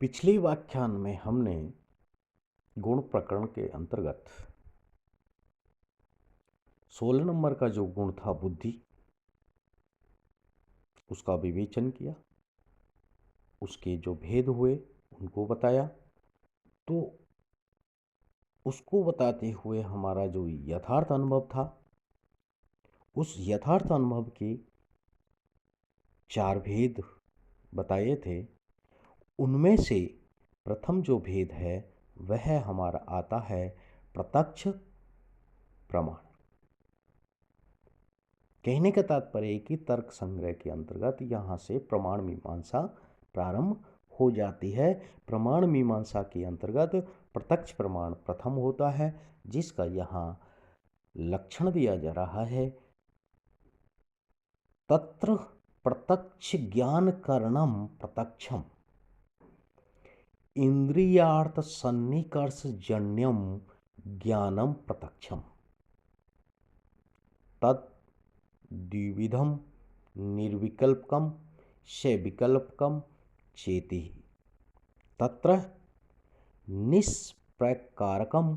पिछले व्याख्यान में हमने गुण प्रकरण के अंतर्गत 16 नंबर का जो गुण था बुद्धि, उसका विवेचन किया, उसके जो भेद हुए उनको बताया। तो उसको बताते हुए हमारा जो यथार्थ अनुभव था, उस यथार्थ अनुभव के 4 भेद बताए थे। उनमें से प्रथम जो भेद है वह हमारा आता है प्रत्यक्ष प्रमाण। कहने का तात्पर्य है कि तर्क संग्रह के अंतर्गत यहाँ से प्रमाण मीमांसा प्रारंभ हो जाती है। प्रमाण मीमांसा के अंतर्गत प्रत्यक्ष प्रमाण प्रथम होता है, जिसका यहाँ लक्षण दिया जा रहा है। तत्र प्रत्यक्ष ज्ञान करणम प्रत्यक्षम इंद्रियार्थ सन्निकर्ष जन्यम ज्ञानम प्रत्यक्षम तत् द्विविधम निर्विकल्पकम सविकल्पकम चेति तत्र निष्प्रकारकम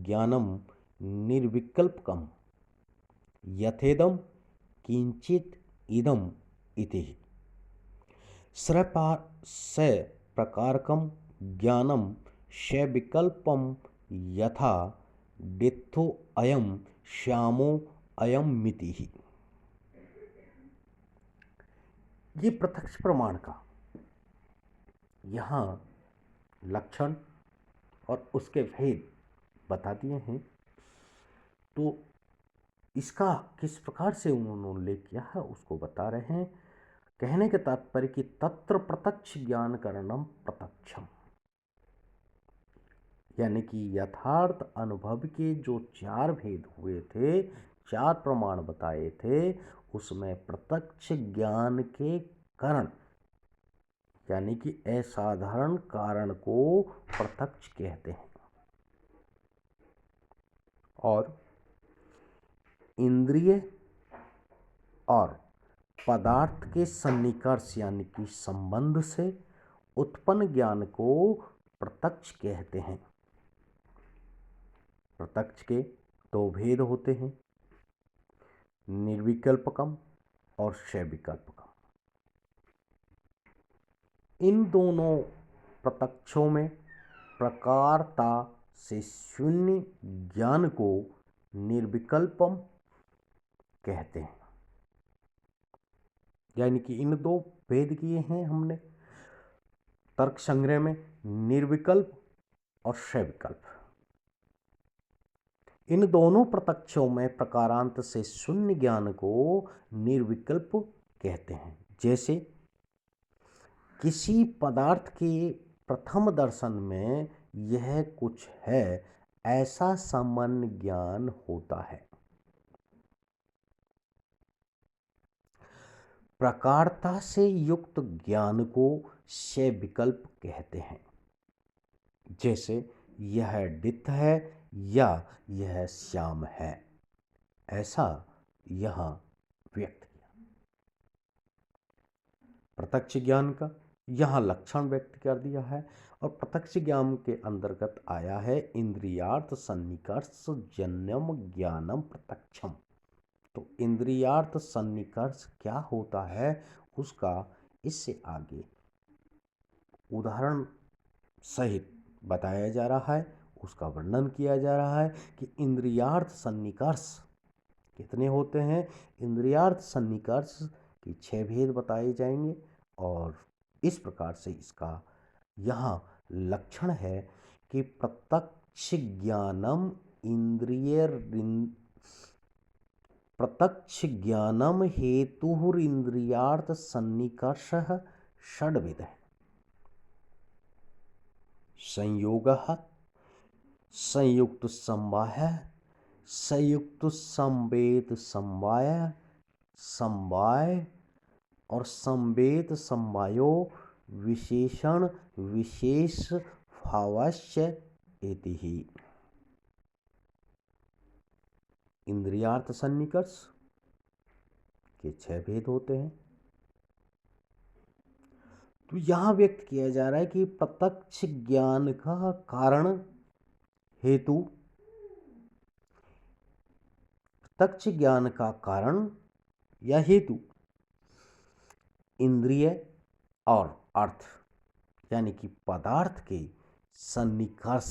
ज्ञानम निर्विकल्पकम यथेदम किंचित इदम इति सप्रकारकम ज्ञानम सविकल्पम यथा डित्थो अयम श्यामो अयम मिति। ये प्रत्यक्ष प्रमाण का यहाँ लक्षण और उसके भेद बता दिए हैं। तो इसका किस प्रकार से उन्होंने उल्लेख किया है उसको बता रहे हैं। कहने के तात्पर्य कि तत्र प्रत्यक्ष ज्ञान करणम प्रत्यक्षम, यानी कि यथार्थ अनुभव के जो 4 भेद हुए थे, 4 प्रमाण बताए थे, उसमें प्रत्यक्ष ज्ञान के कारण यानी कि असाधारण कारण को प्रत्यक्ष कहते हैं। और इंद्रिय और पदार्थ के सन्निकर्ष यानी कि संबंध से उत्पन्न ज्ञान को प्रत्यक्ष कहते हैं। प्रत्यक्ष के 2 भेद होते हैं, निर्विकल्पकम और सविकल्पकम। इन दोनों प्रत्यक्षों में प्रकारता से शून्य ज्ञान को निर्विकल्पम कहते हैं। यानी कि इन 2 भेद किए हैं हमने तर्क संग्रह में, निर्विकल्प और सविकल्प। इन दोनों प्रत्यक्षों में प्रकारांत से शून्य ज्ञान को निर्विकल्प कहते हैं। जैसे किसी पदार्थ के प्रथम दर्शन में यह कुछ है ऐसा सामान्य ज्ञान होता है। प्रकारता से युक्त ज्ञान को सविकल्प कहते हैं। जैसे यह डित्थ है या यह श्याम है, ऐसा यहाँ व्यक्त किया। प्रत्यक्ष ज्ञान का यहाँ लक्षण व्यक्त कर दिया है। और प्रत्यक्ष ज्ञान के अंतर्गत आया है इंद्रियार्थ सन्निकर्ष जन्यम ज्ञानम प्रत्यक्षम। तो इंद्रियार्थ सन्निकर्ष क्या होता है उसका इससे आगे उदाहरण सहित बताया जा रहा है, उसका वर्णन किया जा रहा है कि इंद्रियार्थ सन्निकर्ष कितने होते हैं। इंद्रियार्थ सन्निकर्ष के 6 भेद बताए जाएंगे। और इस प्रकार से इसका यहाँ लक्षण है कि प्रत्यक्ष ज्ञानम प्रत्यक्ष ज्ञानम हेतुरिंद्रियार्थ सन्निकर्ष षड्विध संयोगः संयुक्त समवाय संयुक्त संवेद समवाय समवाय और संवेद समवायो विशेषण विशेष भावस्य इति ही। इंद्रियार्थ सन्निकर्ष के 6 भेद होते हैं। तो यहाँ व्यक्त किया जा रहा है कि प्रत्यक्ष ज्ञान का कारण हेतु, प्रत्यक्ष ज्ञान का कारण या हेतु इंद्रिय और अर्थ यानी कि पदार्थ के सन्निकर्ष,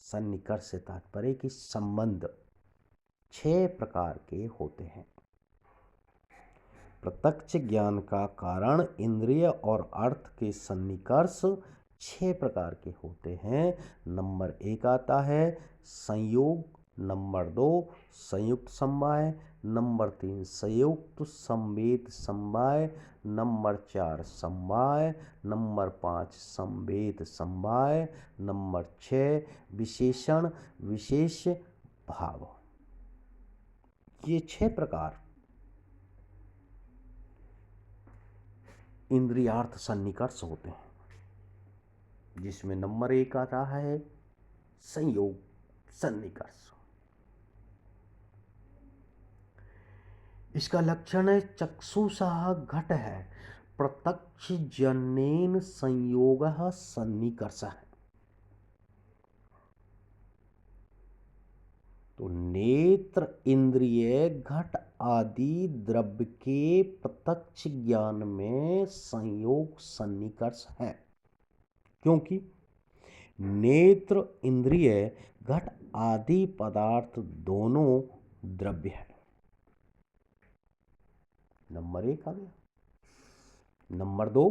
सन्निकर्ष से तात्पर्य कि संबंध 6 प्रकार के होते हैं। प्रत्यक्ष ज्ञान का कारण इंद्रिय और अर्थ के सन्निकर्ष 6 प्रकार के होते हैं। नंबर 1 आता है संयोग, नंबर 2 संयुक्त समवाय, नंबर 3 संयुक्त संवेद समवाय, नंबर 4 समवाय, नंबर 5 संवेद समवाय, नंबर 6 विशेषण विशेष भाव। ये 6 प्रकार इंद्रियार्थ सन्निकर्ष होते हैं, जिसमें नंबर 1 आ रहा है संयोग सन्निकर्ष। इसका लक्षण है चक्षुषः घट है प्रत्यक्ष जनेन संयोग सन्निकर्ष है। तो नेत्र इंद्रिय घट आदि द्रव्य के प्रत्यक्ष ज्ञान में संयोग सन्निकर्ष है, क्योंकि नेत्र इंद्रिय घट आदि पदार्थ दोनों द्रव्य है। नंबर 1 आ गया। नंबर 2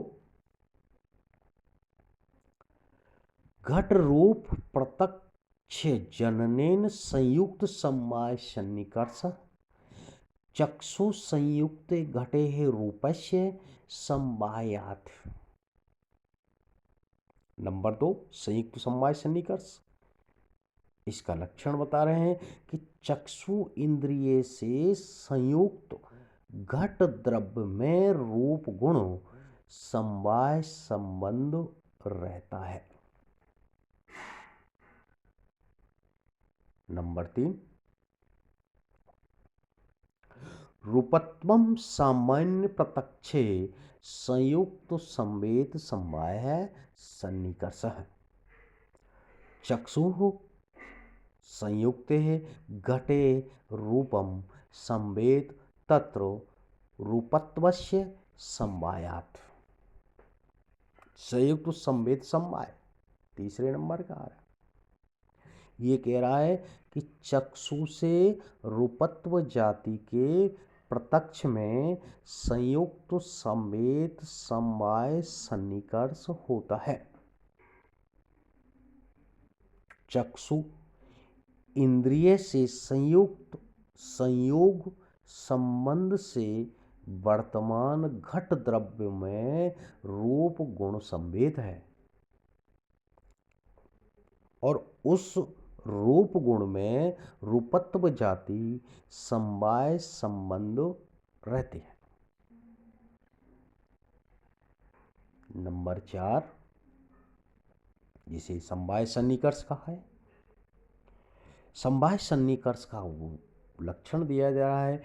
घट रूप प्रत्यक्ष जननेन संयुक्त समवाय सन्निकर्ष चक्षु संयुक्त घटे रूपस्य समवायात्। नंबर 2 संयुक्त समवाय सन्निकर्ष। इसका लक्षण बता रहे हैं कि चक्षु इंद्रिय से संयुक्त घट द्रव्य में रूप गुण समवाय संबंध रहता है। नंबर 3 रूपत्वम सामान्य प्रत्यक्षे संयुक्त संवेद समवाय है सन्निकर्ष है। चक्षु संयुक्त है घटे रूपम संवेद तत्र रूपत्वस्य समवायात्। संयुक्त संवेद समवाय तीसरे नंबर का आ रहा है। ये कह रहा है कि चक्षु से रूपत्व जाति के प्रत्यक्ष में संयुक्त संवेद समवाय सन्निकर्ष होता है। चक्षु इंद्रिय से संयुक्त संयोग संबंध से वर्तमान घट द्रव्य में रूप गुण संवेद है और उस रूप गुण में रूपत्व जाति समवाय संबंध रहते हैं। नंबर 4 जिसे समवाय सन्निकर्ष कहा है। समवाय सन्निकर्ष का लक्षण दिया जा रहा है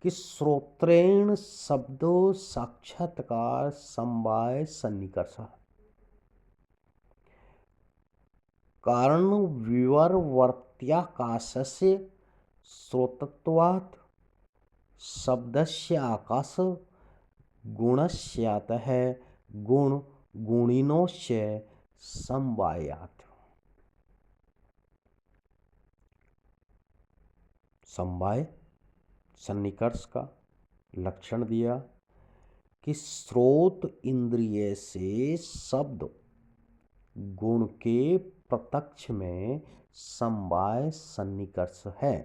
कि श्रोत्रेण शब्दो साक्षात्कार समवाय सन्निकर्ष। कारण विवर्त्याकाशस्य श्रोतत्वात् शब्दस्य आकाश गुणस्यातः गुण गुणिनोस्य समवायात्। समवाय सन्निकर्ष का लक्षण दिया कि स्रोत इंद्रिय से शब्द गुण के प्रत्यक्ष में समवाय सन्निकर्ष है।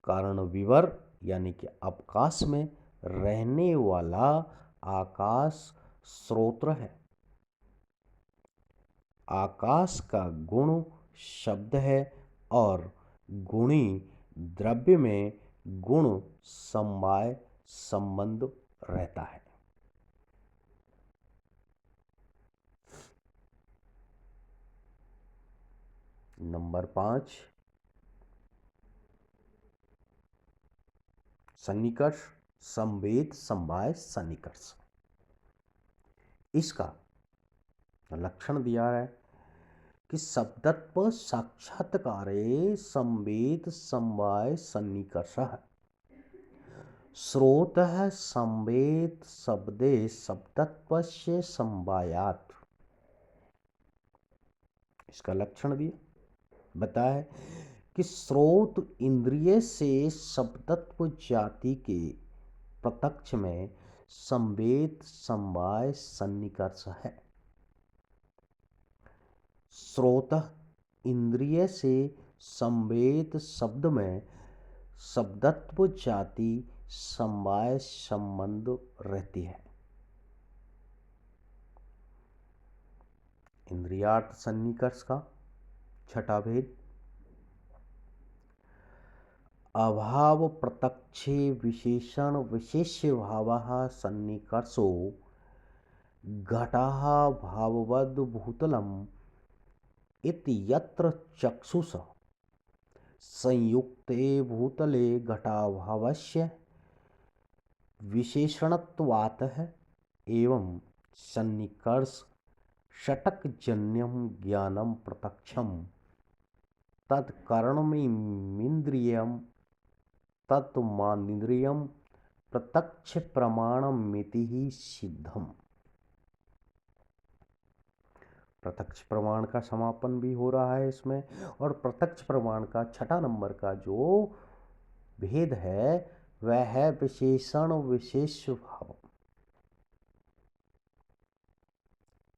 कारण विवर यानी कि अवकाश में रहने वाला आकाश स्रोत्र है। आकाश का गुण शब्द है और गुणी द्रव्य में गुण समवाय संबंध रहता है। नंबर 5 सन्निकर्ष संवेद समवाय सन्निकर्ष। इसका लक्षण दिया है कि शब्दत्व साक्षात्कारे संवेद समवाय सन्निकर्षः स्रोतः संवेद शब्दे शब्दत्वस्य समवायात्। इसका लक्षण दिया बताया कि स्रोत इंद्रिय से शब्दत्व जाति के प्रत्यक्ष में संवेद समवाय सन्निकर्ष है। स्रोत इंद्रिय से संवेद शब्द में शब्दत्व जाति समवाय संबंध रहती है। इंद्रियार्थ सन्निकर्ष का छठा भेद, अभाव प्रत्यक्षे विशेषण विशेष्य भावः सन्निकर्षो घटः भाववद् भूतलम् इति यत्र चक्षुष संयुक्ते भूतले घटाभावस्य विशेषणत्वात् एवं सन्निकर्ष षटकजन्यं ज्ञानं प्रत्यक्षं तत्करणमिन्द्रियं तत्मानेन्द्रियं प्रत्यक्ष प्रमाणमिति ही सिद्धम। प्रत्यक्ष प्रमाण का समापन भी हो रहा है इसमें, और प्रत्यक्ष प्रमाण का छठा नंबर का जो भेद है वह है विशेषण विशेष भाव।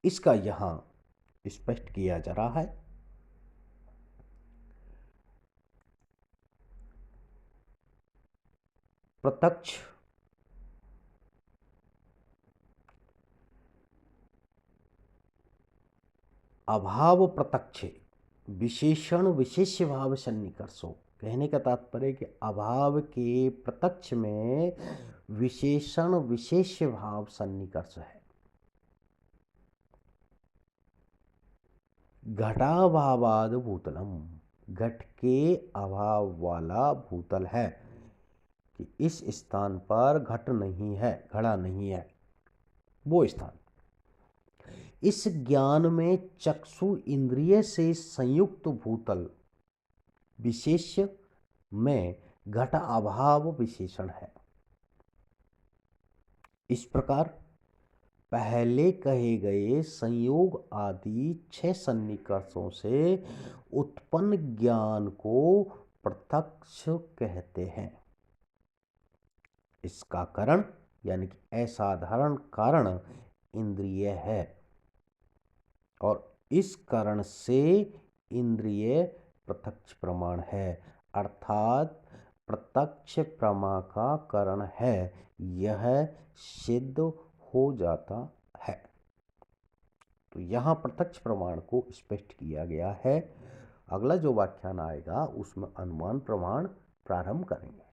इसका यहां स्पष्ट किया जा रहा है। प्रत्यक्ष अभाव प्रत्यक्ष विशेषण विशेष्य भाव सन्निकर्षो, कहने का तात्पर्य कि अभाव के प्रत्यक्ष में विशेषण विशेष्य भाव सन्निकर्ष है। घटाभावाद भूतलम, घट के अभाव वाला भूतल है कि इस स्थान पर घट नहीं है, घड़ा नहीं है, वो स्थान। इस ज्ञान में चक्षु इंद्रिय से संयुक्त भूतल विशेष्य में घट अभाव विशेषण है। इस प्रकार पहले कहे गए संयोग आदि 6 सन्निकर्षों से उत्पन्न ज्ञान को प्रत्यक्ष कहते हैं। इसका कारण यानी कि असाधारण कारण इंद्रिय है, और इस कारण से इंद्रिय प्रत्यक्ष प्रमाण है, अर्थात प्रत्यक्ष प्रमा का कारण है, यह सिद्ध हो जाता है। तो यहाँ प्रत्यक्ष प्रमाण को स्पष्ट किया गया है। अगला जो व्याख्यान आएगा उसमें अनुमान प्रमाण प्रारंभ करेंगे।